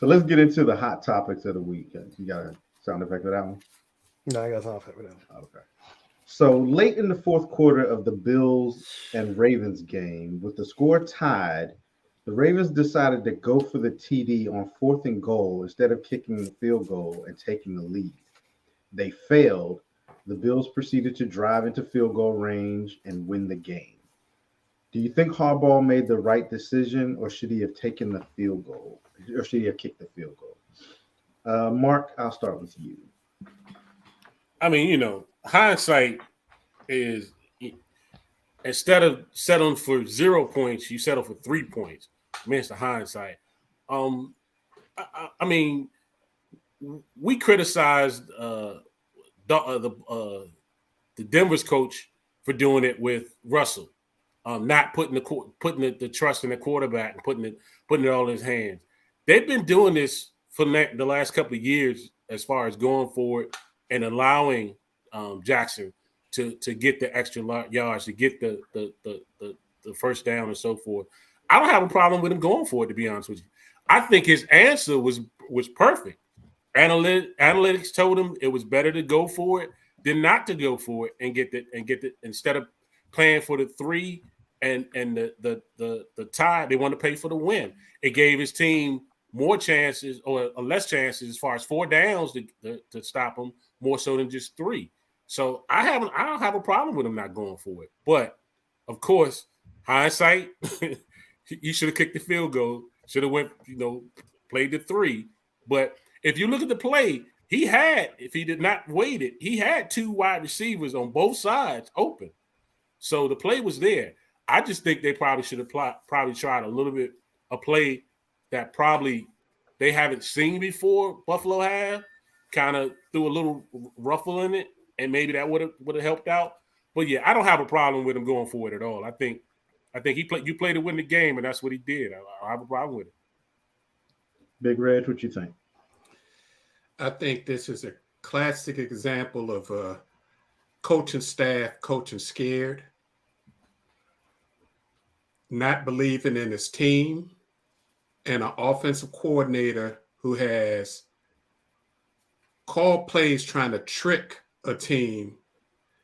let's get into the hot topics of the week. You got a sound effect for that one? No, I got something for that. Okay. So late in the fourth quarter of the Bills and Ravens game, with the score tied, the Ravens decided to go for the TD on fourth and goal instead of kicking the field goal and taking the lead. They failed. The Bills proceeded to drive into field goal range and win the game. Do you think Harbaugh made the right decision, or should he have taken the field goal, or should he have kicked the field goal? Mark, I'll start with you. I mean, hindsight is instead of settling for 0 points, you settle for 3 points. I mean, it's the hindsight. I mean, we criticized the Denver's coach for doing it with Russell, not putting the trust in the quarterback and putting it all in his hands. They've been doing this for the last couple of years as far as going forward and allowing Jackson to get the extra yards, to get the first down and so forth. I don't have a problem with him going for it, to be honest with you. I think his answer was perfect. Analytics told him it was better to go for it than not to go for it and get the instead of playing for the 3 and the tie, they want to pay for the win. It gave his team more chances or less chances as far as 4 downs to stop them, more so than just 3. So I don't have a problem with him not going for it. But of course, hindsight, he should have kicked the field goal, should have went, played the 3. But if you look at the play, if he did not wait it, he had 2 wide receivers on both sides open. So the play was there. I just think they probably should have tried a little bit a play that probably they haven't seen before. Buffalo have kind of threw a little ruffle in it, and maybe that would have helped out. But yeah, I don't have a problem with him going for it at all. I think you played to win the game, and that's what he did. I don't have a problem with it. Big Red, what you think? I think this is a classic example of coaching staff coaching scared, not believing in his team, and an offensive coordinator who has called plays trying to trick a team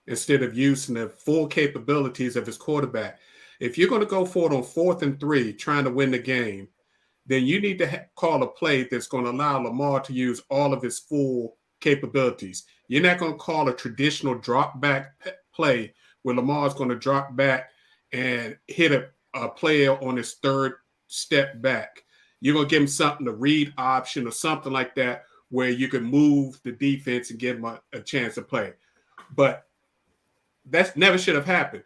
instead of using the full capabilities of his quarterback. If you're going to go for it on 4th and 3, trying to win the game, then you need to call a play that's going to allow Lamar to use all of his full capabilities. You're not going to call a traditional drop back play where Lamar's going to drop back and hit a player on his 3rd step back. You're going to give him something, a read option or something like that, where you can move the defense and give him a chance to play. But that never should have happened.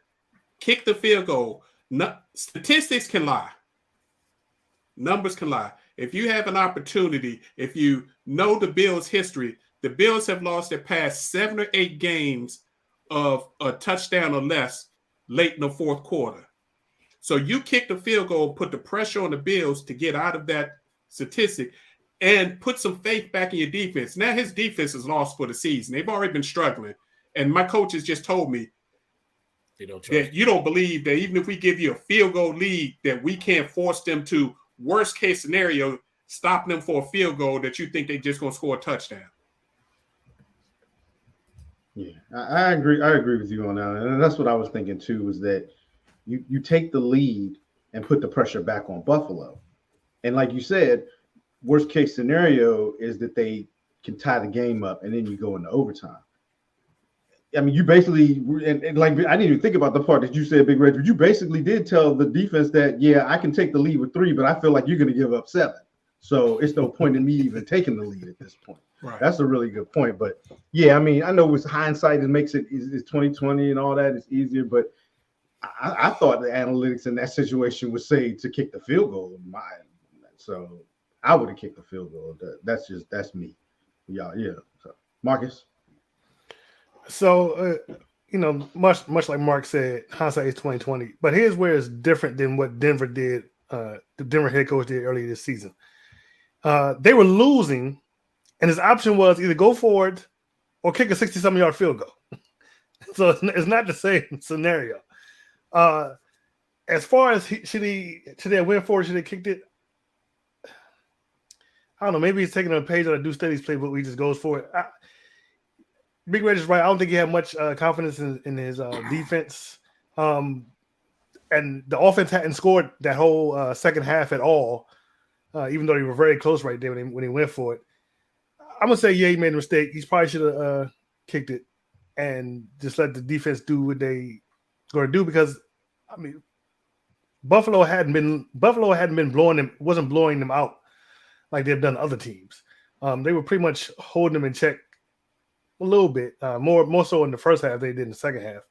Kick the field goal. Statistics can lie. Numbers can lie. If you have an opportunity, if you know the Bills' history, the Bills have lost their past 7 or 8 games of a touchdown or less late in the 4th quarter. So you kick the field goal, put the pressure on the Bills to get out of that statistic and put some faith back in your defense. Now his defense is lost for the season. They've already been struggling. And my coaches just told me that you don't believe that even if we give you a field goal lead, that we can't force them to, worst case scenario, stopping them for a field goal that you think they're just going to score a touchdown. Yeah, I agree. I agree with you on that. And that's what I was thinking too, was that you take the lead and put the pressure back on Buffalo. And like you said, worst case scenario is that they can tie the game up and then you go into overtime. I mean, you basically, and like, I didn't even think about the part that you said, Big Red, but you basically did tell the defense that, yeah, I can take the lead with 3, but I feel like you're going to give up 7. So it's no point in me even taking the lead at this point. Right. That's a really good point. But yeah, I mean, I know with hindsight, it makes it's 2020 and all that. It's easier, but I thought the analytics in that situation would say to kick the field goal. So I would have kicked the field goal. That's me. Yeah. So Marcus. So, much like Mark said, hindsight is 2020. But here's where it's different than what Denver did. The Denver head coach did earlier this season. They were losing, and his option was either go for it or kick a 60-something yard field goal. So it's not the same scenario. As far as should they win for it? Should they kicked it? I don't know. Maybe he's taking a page out of Duke Staley's playbook. He just goes for it. Big Red is right. I don't think he had much confidence in his defense. And the offense hadn't scored that whole second half at all, even though they were very close right there when he went for it. I'm gonna say, yeah, he made a mistake. He probably should have kicked it and just let the defense do what they going to do, because I mean, Buffalo hadn't been wasn't blowing them out like they've done other teams. They were pretty much holding them in check a little bit, more so in the first half than they did in the second half.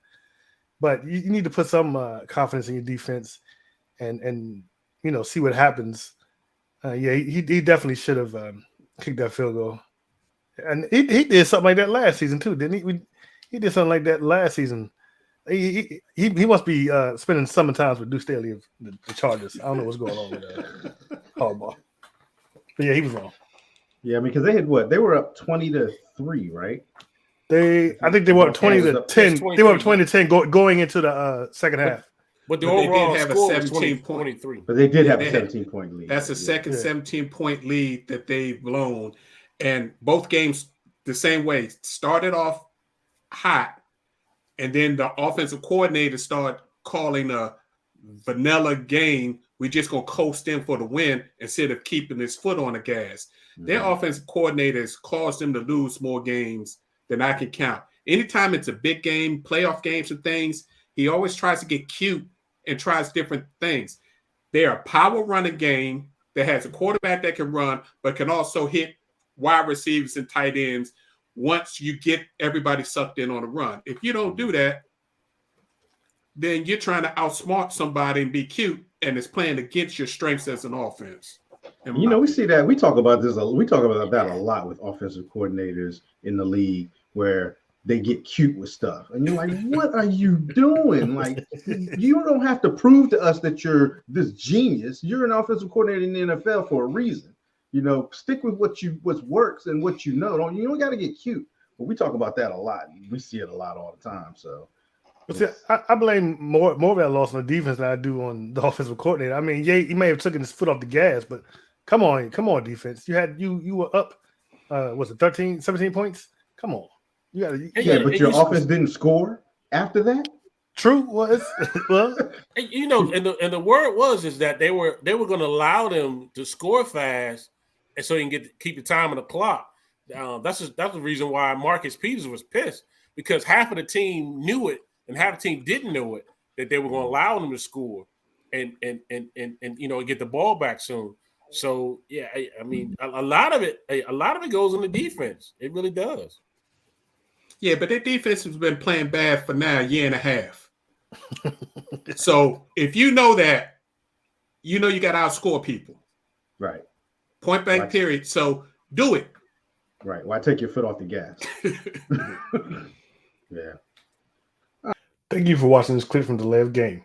But you need to put some confidence in your defense and see what happens. He definitely should have kicked that field goal. And he did something like that last season too, didn't he? He did something like that last season. He must be spending summer times with Duke Staley of the Chargers. I don't know what's going on with Harbaugh. But yeah, he was wrong. Yeah, because they had what? They were up 20-3, right? I think they were up 20-10. They were up 20-10 going into the second half. But the But they overall did have a score was 17 23. But they did Yeah, have they a had- 17-point lead. That's a second 17-point lead that they've blown. And both games the same way. Started off hot, and then the offensive coordinator started calling a vanilla game. We're just going to coast in for the win instead of keeping his foot on the gas. Their offensive coordinators caused them to lose more games than I can count. Anytime it's a big game, playoff games and things, he always tries to get cute and tries different things. They're a power running game that has a quarterback that can run, but can also hit wide receivers and tight ends once you get everybody sucked in on a run. If you don't do that, then you're trying to outsmart somebody and be cute, and it's playing against your strengths as an offense. We see that. We talk about that a lot with offensive coordinators in the league, where they get cute with stuff. And you're like, what are you doing? Like, you don't have to prove to us that you're this genius. You're an offensive coordinator in the NFL for a reason. Stick with what works and what you know. You don't got to get cute. But we talk about that a lot. We see it a lot all the time. So, but see, I blame more of that loss on the defense than I do on the offensive coordinator. I mean, yeah, he may have taken his foot off the gas, but come on, defense. You were up, was it 13, 17 points? Come on. But your offense didn't score after that? True. Well, And the word is that they were going to allow them to score fast, and so you can keep the time on the clock. That's the reason why Marcus Peters was pissed, because half of the team knew it and half the team didn't know it, that they were going to allow them to score and get the ball back soon. So yeah, I mean, a lot of it goes on the defense. It really does. Yeah, but their defense has been playing bad for now a year and a half. So if you know that, you got to outscore people. Right. Point blank, Right. period. So do it. Right. Why take your foot off the gas? Yeah. thank you for watching this clip from the Lev Game.